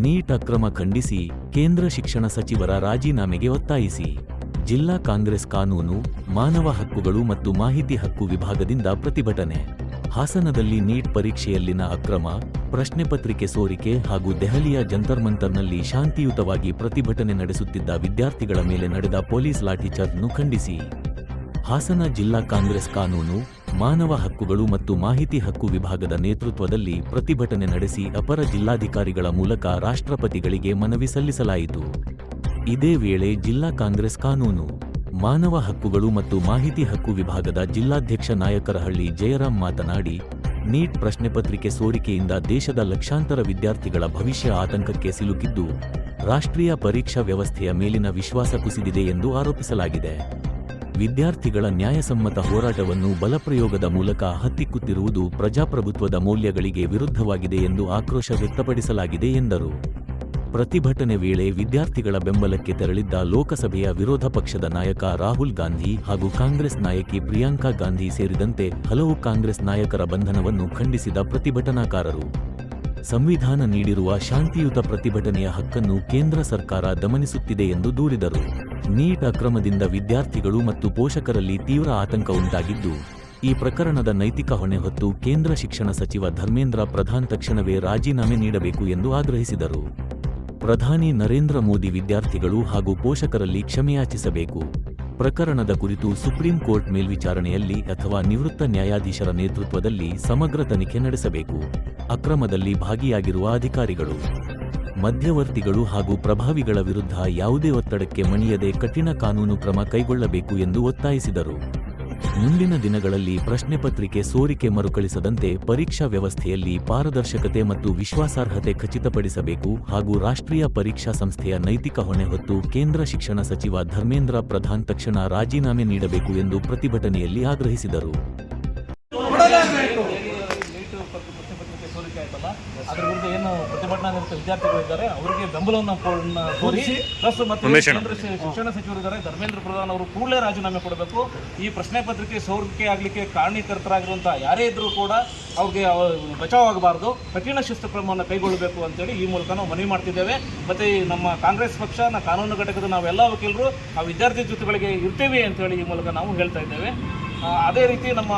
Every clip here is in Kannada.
ನೀಟ್ ಅಕ್ರಮ ಖಂಡಿಸಿ ಕೇಂದ್ರ ಶಿಕ್ಷಣ ಸಚಿವರ ರಾಜೀನಾಮೆಗೆ ಒತ್ತಾಯಿಸಿ ಜಿಲ್ಲಾ ಕಾಂಗ್ರೆಸ್ ಕಾನೂನು, ಮಾನವ ಹಕ್ಕುಗಳು ಮತ್ತು ಮಾಹಿತಿ ಹಕ್ಕು ವಿಭಾಗದಿಂದ ಪ್ರತಿಭಟನೆ. ಹಾಸನದಲ್ಲಿ ನೀಟ್ ಪರೀಕ್ಷೆಯಲ್ಲಿನ ಅಕ್ರಮ, ಪ್ರಶ್ನೆ ಪತ್ರಿಕೆ ಸೋರಿಕೆ ಹಾಗೂ ದೆಹಲಿಯ ಜಂತರ್ ಮಂತರ್ನಲ್ಲಿ ಶಾಂತಿಯುತವಾಗಿ ಪ್ರತಿಭಟನೆ ನಡೆಸುತ್ತಿದ್ದ ವಿದ್ಯಾರ್ಥಿಗಳ ಮೇಲೆ ನಡೆದ ಪೊಲೀಸ್ ಲಾಠಿಚಾರ್ಜ್ನ್ನು ಖಂಡಿಸಿ ಹಾಸನ ಜಿಲ್ಲಾ ಕಾಂಗ್ರೆಸ್ ಕಾನೂನು, ಮಾನವ ಹಕ್ಕುಗಳು ಮತ್ತು ಮಾಹಿತಿ ಹಕ್ಕು ವಿಭಾಗದ ನೇತೃತ್ವದಲ್ಲಿ ಪ್ರತಿಭಟನೆ ನಡೆಸಿ ಅಪರ ಜಿಲ್ಲಾಧಿಕಾರಿಗಳ ಮೂಲಕ ರಾಷ್ಟ್ರಪತಿಗಳಿಗೆ ಮನವಿ ಸಲ್ಲಿಸಲಾಯಿತು. ಇದೇ ವೇಳೆ ಜಿಲ್ಲಾ ಕಾಂಗ್ರೆಸ್ ಕಾನೂನು, ಮಾನವ ಹಕ್ಕುಗಳು ಮತ್ತು ಮಾಹಿತಿ ಹಕ್ಕು ವಿಭಾಗದ ಜಿಲ್ಲಾಧ್ಯಕ್ಷ ನಾಯಕರಹಳ್ಳಿ ಜಯರಾಮ್ ಮಾತನಾಡಿ, ನೀಟ್ ಪ್ರಶ್ನೆ ಪತ್ರಿಕೆ ಸೋರಿಕೆಯಿಂದ ದೇಶದ ಲಕ್ಷಾಂತರ ವಿದ್ಯಾರ್ಥಿಗಳ ಭವಿಷ್ಯ ಆತಂಕಕ್ಕೆ ಸಿಲುಕಿದ್ದು, ರಾಷ್ಟ್ರೀಯ ಪರೀಕ್ಷಾ ವ್ಯವಸ್ಥೆಯ ಮೇಲಿನ ವಿಶ್ವಾಸ ಕುಸಿದಿದೆ ಎಂದು ಆರೋಪಿಸಲಾಗಿದೆ. ವಿದ್ಯಾರ್ಥಿಗಳ ನ್ಯಾಯಸಮ್ಮತ ಹೋರಾಟವನ್ನು ಬಲಪ್ರಯೋಗದ ಮೂಲಕ ಹತ್ತಿಕ್ಕುತ್ತಿರುವುದು ಪ್ರಜಾಪ್ರಭುತ್ವದ ಮೌಲ್ಯಗಳಿಗೆ ವಿರುದ್ಧವಾಗಿದೆ ಎಂದು ಆಕ್ರೋಶ ವ್ಯಕ್ತಪಡಿಸಲಾಗಿದೆ ಎಂದರು. ಪ್ರತಿಭಟನೆ ವೇಳೆ ವಿದ್ಯಾರ್ಥಿಗಳ ಬೆಂಬಲಕ್ಕೆ ತೆರಳಿದ್ದ ಲೋಕಸಭೆಯ ವಿರೋಧ ಪಕ್ಷದ ನಾಯಕ ರಾಹುಲ್ ಗಾಂಧಿ ಹಾಗೂ ಕಾಂಗ್ರೆಸ್ ನಾಯಕಿ ಪ್ರಿಯಾಂಕಾ ಗಾಂಧಿ ಸೇರಿದಂತೆ ಹಲವು ಕಾಂಗ್ರೆಸ್ ನಾಯಕರ ಬಂಧನವನ್ನು ಖಂಡಿಸಿದ ಪ್ರತಿಭಟನಾಕಾರರು, ಸಂವಿಧಾನ ನೀಡಿರುವ ಶಾಂತಿಯುತ ಪ್ರತಿಭಟನೆಯ ಹಕ್ಕನ್ನು ಕೇಂದ್ರ ಸರ್ಕಾರ ದಮನಿಸುತ್ತಿದೆ ಎಂದು ದೂರಿದರು. ನೀಟ್ ಅಕ್ರಮದಿಂದ ವಿದ್ಯಾರ್ಥಿಗಳು ಮತ್ತು ಪೋಷಕರಲ್ಲಿ ತೀವ್ರ ಆತಂಕ ಉಂಟಾಗಿದ್ದು, ಈ ಪ್ರಕರಣದ ನೈತಿಕ ಹೊಣೆ ಹೊತ್ತು ಕೇಂದ್ರ ಶಿಕ್ಷಣ ಸಚಿವ ಧರ್ಮೇಂದ್ರ ಪ್ರಧಾನ್ ತಕ್ಷಣವೇ ರಾಜೀನಾಮೆ ನೀಡಬೇಕು ಎಂದು ಆಗ್ರಹಿಸಿದರು. ಪ್ರಧಾನಿ ನರೇಂದ್ರ ಮೋದಿ ವಿದ್ಯಾರ್ಥಿಗಳು ಹಾಗೂ ಪೋಷಕರಲ್ಲಿ ಕ್ಷಮೆಯಾಚಿಸಬೇಕು. ಪ್ರಕರಣದ ಕುರಿತು ಸುಪ್ರೀಂ ಕೋರ್ಟ್ ಮೇಲ್ವಿಚಾರಣೆಯಲ್ಲಿ ಅಥವಾ ನಿವೃತ್ತ ನ್ಯಾಯಾಧೀಶರ ನೇತೃತ್ವದಲ್ಲಿ ಸಮಗ್ರ ತನಿಖೆ ನಡೆಸಬೇಕು. ಅಕ್ರಮದಲ್ಲಿ ಭಾಗಿಯಾಗಿರುವ ಅಧಿಕಾರಿಗಳು, ಮಧ್ಯವರ್ತಿಗಳು ಹಾಗೂ ಪ್ರಭಾವಿಗಳ ವಿರುದ್ಧ ಯಾವುದೇ ಒತ್ತಡಕ್ಕೆ ಮಣಿಯದೆ ಕಠಿಣ ಕಾನೂನು ಕ್ರಮ ಕೈಗೊಳ್ಳಬೇಕು ಎಂದು ಒತ್ತಾಯಿಸಿದರು. ಮುಂದಿನ ದಿನಗಳಲ್ಲಿ ಪ್ರಶ್ನೆ ಪತ್ರಿಕೆ ಸೋರಿಕೆ ಮರುಕಳಿಸದಂತೆ ಪರೀಕ್ಷಾ ವ್ಯವಸ್ಥೆಯಲ್ಲಿ ಪಾರದರ್ಶಕತೆ ಮತ್ತು ವಿಶ್ವಾಸಾರ್ಹತೆ ಖಚಿತಪಡಿಸಬೇಕು ಹಾಗೂ ರಾಷ್ಟ್ರೀಯ ಪರೀಕ್ಷಾ ಸಂಸ್ಥೆಯ ನೈತಿಕ ಹೊಣೆ ಹೊತ್ತು ಕೇಂದ್ರ ಶಿಕ್ಷಣ ಸಚಿವ ಧರ್ಮೇಂದ್ರ ಪ್ರಧಾನ್ ತಕ್ಷಣ ರಾಜೀನಾಮೆ ನೀಡಬೇಕು ಎಂದು ಪ್ರತಿಭಟನೆಯಲ್ಲಿ ಆಗ್ರಹಿಸಿದರು. ಅದರ ವಿರುದ್ಧ ಏನು ಪ್ರತಿಭಟನಾ ನಿರತ ವಿದ್ಯಾರ್ಥಿಗಳಿದ್ದಾರೆ ಅವರಿಗೆ ಬೆಂಬಲವನ್ನು ಕೋರಿ ಪ್ಲಸ್ ಮತ್ತು ಕೇಂದ್ರ ಶಿಕ್ಷಣ ಸಚಿವರಿದ್ದಾರೆ ಧರ್ಮೇಂದ್ರ ಪ್ರಧಾನ್ ಅವರು ಕೂಡಲೇ ರಾಜೀನಾಮೆ ಕೊಡಬೇಕು. ಈ ಪ್ರಶ್ನೆ ಪತ್ರಿಕೆ ಸೋರಿಕೆ ಆಗಲಿಕ್ಕೆ ಕಾರಣೀಕರ್ತರಾಗಿರುವಂಥ ಯಾರೇ ಇದ್ದರೂ ಕೂಡ ಅವ್ರಿಗೆ ಬಚಾವಾಗಬಾರ್ದು, ಕಠಿಣ ಶಿಸ್ತು ಕ್ರಮವನ್ನು ಕೈಗೊಳ್ಳಬೇಕು ಅಂತೇಳಿ ಈ ಮೂಲಕ ನಾವು ಮನವಿ ಮಾಡ್ತಿದ್ದೇವೆ. ಮತ್ತು ನಮ್ಮ ಕಾಂಗ್ರೆಸ್ ಪಕ್ಷ ಕಾನೂನು ಘಟಕದ ನಾವೆಲ್ಲ ವಕೀಲರು ಆ ವಿದ್ಯಾರ್ಥಿ ಜೊತೆಗಳಿಗೆ ಇರ್ತೀವಿ ಅಂತೇಳಿ ಈ ಮೂಲಕ ನಾವು ಹೇಳ್ತಾ ಇದ್ದೇವೆ. ಅದೇ ರೀತಿ ನಮ್ಮ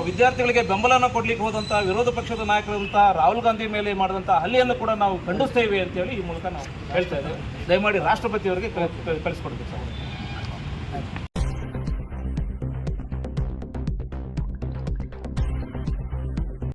ವಿದ್ಯಾರ್ಥಿಗಳಿಗೆ ಬೆಂಬಲನ ಕೊಡ್ಲಿಕ್ಕೆ ಹೋದಂಥ ವಿರೋಧ ಪಕ್ಷದ ನಾಯಕರಂಥ ರಾಹುಲ್ ಗಾಂಧಿ ಮೇಲೆ ಮಾಡಿದಂಥ ಹಲ್ಲೆಯನ್ನು ಕೂಡ ನಾವು ಖಂಡಿಸ್ತೇವೆ ಅಂತೇಳಿ ಈ ಮೂಲಕ ನಾವು ಹೇಳ್ತಾ ಇದ್ದೇವೆ. ದಯಮಾಡಿ ರಾಷ್ಟ್ರಪತಿಯವರಿಗೆ ಕಳಿಸ್ಕೊಡ್ಬೇಕು ಸರ್.